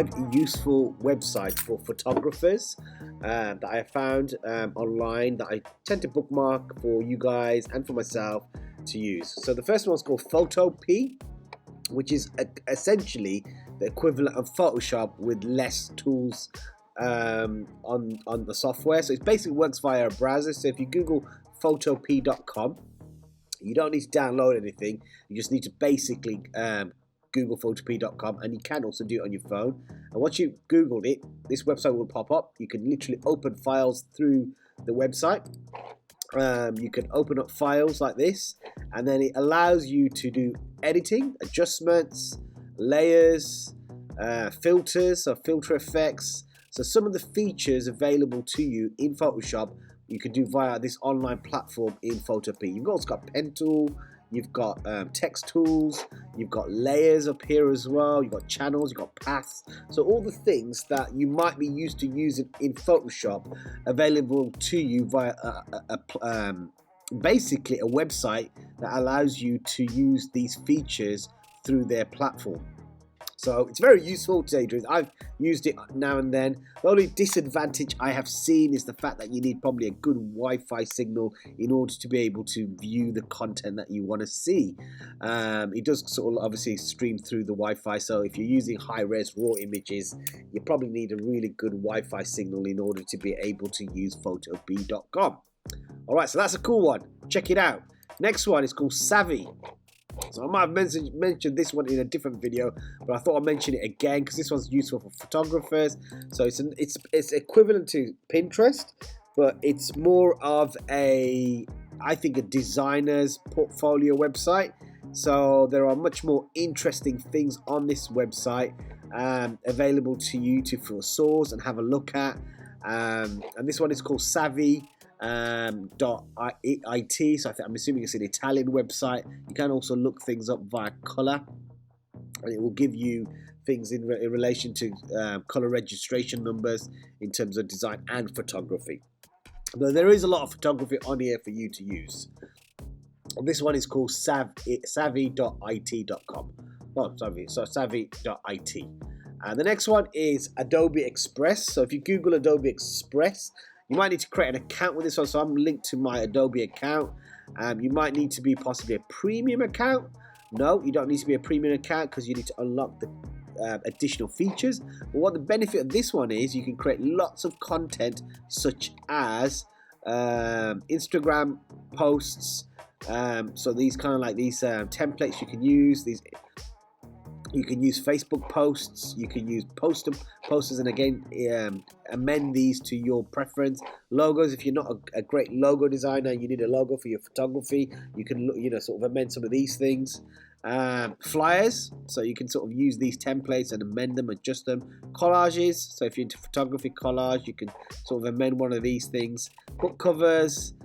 5 useful websites for photographers that I found online that I tend to bookmark for you guys and for myself to use. So the first one's called Photopea, which is essentially the equivalent of Photoshop with less tools on the software. So it basically works via a browser. So if you Google photopea.com, you don't need to download anything. You just need to basically Google photopea.com, and you can also do it on your phone. And once you've Googled it, this website will pop up. You can literally open files through the website. You can open up files like this, and then it allows you to do editing, adjustments, layers, filters, or filter effects. So some of the features available to you in Photoshop, you can do via this online platform in Photopea. You've also got pen tool, you've got text tools, you've got layers up here as well, you've got channels, you've got paths. So all the things that you might be used to using in Photoshop available to you via basically a website that allows you to use these features through their platform. So it's very useful to tell you. I've used it now and then. The only disadvantage I have seen is the fact that you need probably a good Wi-Fi signal in order to be able to view the content that you want to see. It does sort of obviously stream through the Wi-Fi, so if you're using high-res RAW images, you probably need a really good Wi-Fi signal in order to be able to use photopea.com. Alright, so that's a cool one. Check it out. Next one is called Savvy. So I might have mentioned this one in a different video, but I thought I'd mention it again because this one's useful for photographers. So it's equivalent to Pinterest, but it's more of I think a designer's portfolio website. So there are much more interesting things on this website available to you to source and have a look at. And this one is called Savvy. .it, so I'm assuming it's an Italian website. You can also look things up via color, and it will give you things in relation to color registration numbers in terms of design and photography. But there is a lot of photography on here for you to use. And this one is called savvy.it.com. Oh, sorry, so savvy.it. And the next one is Adobe Express. So if you Google Adobe Express, you might need to create an account with this one, so I'm linked to my Adobe account. You might need to be possibly a premium account. No, you don't need to be a premium account because you need to unlock the additional features. But what the benefit of this one is, you can create lots of content such as Instagram posts. So these kind of like these templates you can use. You can use Facebook posts, you can use posters, and again amend these to your preference. Logos, if you're not a great logo designer, you need a logo for your photography, you can sort of amend some of these things. Flyers, so you can sort of use these templates and amend them, adjust them. Collages, so if you're into photography collage, you can sort of amend one of these things. Book covers,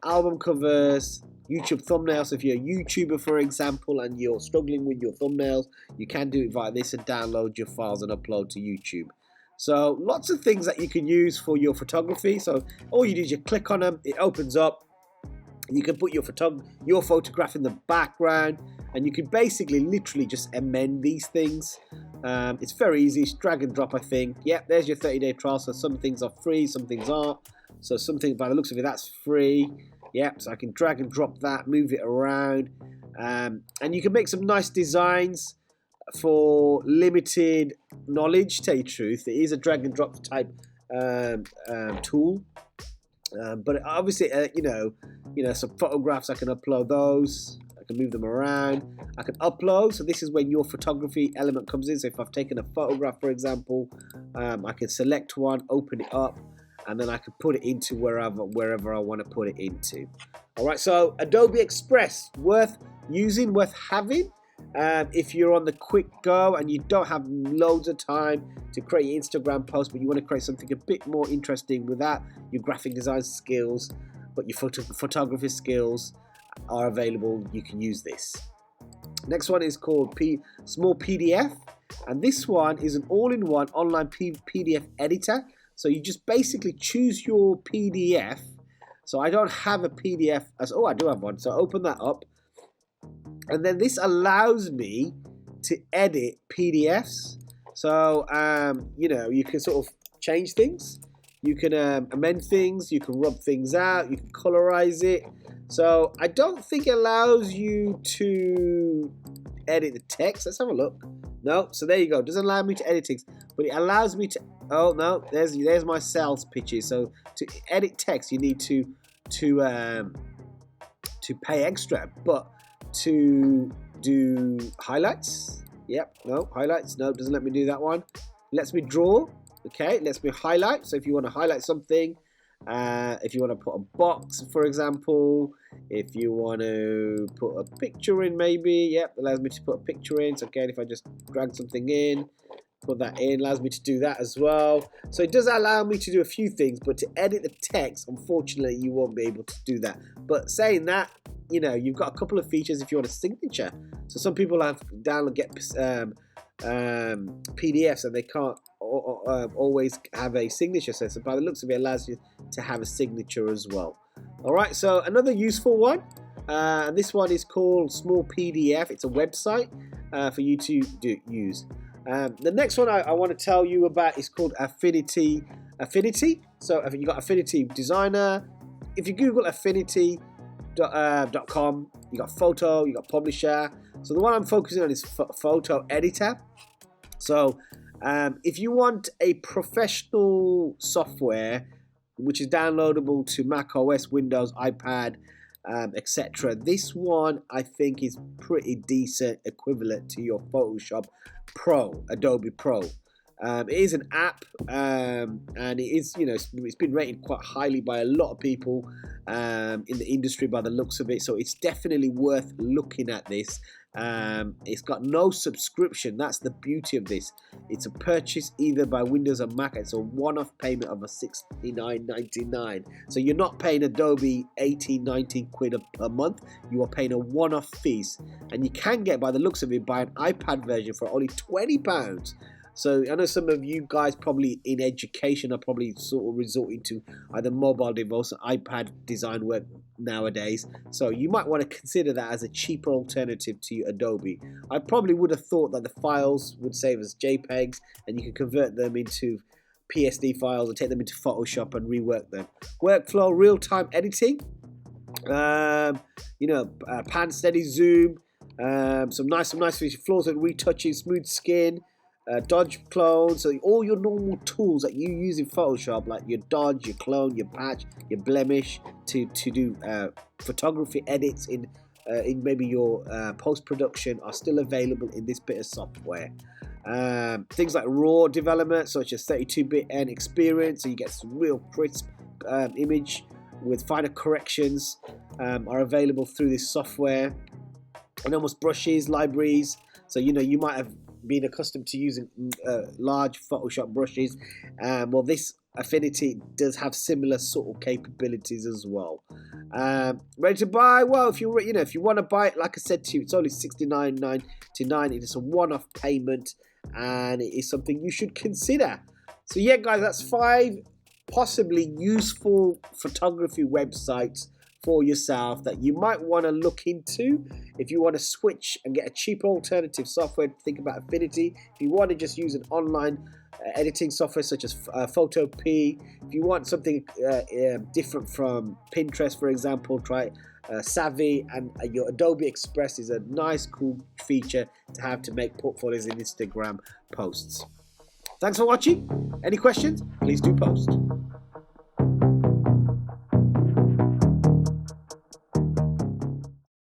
album covers, YouTube thumbnails. If you're a YouTuber, for example, and you're struggling with your thumbnails, you can do it via this and download your files and upload to YouTube. So lots of things that you can use for your photography. So all you do is you click on them, it opens up. You can put your photograph in the background, and you can basically literally just amend these things. It's very easy. It's drag and drop, I think. Yep, there's your 30-day trial. So some things are free, some things aren't. So something, by the looks of it, that's free. Yep, so I can drag and drop that, move it around, and you can make some nice designs for limited knowledge. To tell you the truth, it is a drag and drop type tool, but obviously, some photographs, I can upload those. I can move them around. I can upload. So this is when your photography element comes in. So if I've taken a photograph, for example, I can select one, open it up, and then I can put it into wherever I want to put it into. All right, so Adobe Express, worth using, worth having. If you're on the quick go and you don't have loads of time to create your Instagram post, but you want to create something a bit more interesting without your graphic design skills, but your photography skills are available, you can use this. Next one is called Small PDF, and this one is an all-in-one online PDF editor. So you just basically choose your PDF. So I don't have a PDF I do have one. So open that up, and then this allows me to edit PDFs. So you know, you can sort of change things, you can amend things, you can rub things out, you can colorize it. So I don't think it allows you to edit the text. Let's have a look. No, so there you go. It doesn't allow me to edit things, but it allows me to. Oh no, there's my sales pitches. So to edit text, you need to pay extra, but to do highlights, yep, no highlights, no, doesn't let me do that one. Lets me draw, okay, lets me highlight. So if you want to highlight something, if you want to put a box, for example, if you want to put a picture in, maybe, yep, allows me to put a picture in. So again, if I just drag something in, put that in, allows me to do that as well. So it does allow me to do a few things, but to edit the text, unfortunately, you won't be able to do that. But saying that, you know, you've got a couple of features if you want a signature. So some people have get PDFs and they can't always have a signature. So by the looks of it, allows you to have a signature as well. All right, so another useful one, and this one is called Small PDF. It's a website for you to use. The next one I want to tell you about is called Affinity. So if you got Affinity Designer, if you Google affinity.com, you got photo, you got publisher. So the one I'm focusing on is photo editor. So if you want a professional software which is downloadable to Mac OS, Windows, iPad, etc., this one I think is pretty decent, equivalent to your Photoshop Pro, Adobe Pro. It is an app, and it is, you know, it's been rated quite highly by a lot of people in the industry by the looks of it. So it's definitely worth looking at this. It's got no subscription. That's the beauty of this. It's a purchase either by Windows or Mac. It's a one-off payment of a $69.99. So you're not paying Adobe 18-19 quid a month. You are paying a one-off fees, and you can get, by the looks of it, buy an iPad version for only £20. So I know some of you guys probably in education are probably sort of resorting to either mobile device or iPad design work nowadays. So you might want to consider that as a cheaper alternative to Adobe. I probably would have thought that the files would save as JPEGs and you can convert them into PSD files and take them into Photoshop and rework them. Workflow, real-time editing, you know, pan, steady, zoom, some nice features, flaws and retouching, smooth skin, dodge, clone. So all your normal tools that you use in Photoshop, like your dodge, your clone, your patch, your blemish, to do photography edits in maybe your post-production, are still available in this bit of software. Things like raw development, such as 32-bit N experience, so you get some real crisp image with finer corrections, are available through this software. And almost brushes, libraries. So you know, you might have been accustomed to using large Photoshop brushes. Well, this Affinity does have similar sort of capabilities as well. Ready to buy? Well, if you want to buy it, like I said to you, it's only $69.99. It is a one-off payment, and it is something you should consider. So yeah, guys, that's 5 possibly useful photography websites for yourself that you might want to look into. If you want to switch and get a cheaper alternative software, think about Affinity. If you want to just use an online editing software such as Photopea, if you want something different from Pinterest, for example, try Savvy, and your Adobe Express is a nice, cool feature to have to make portfolios in Instagram posts. Thanks for watching. Any questions? Please do post.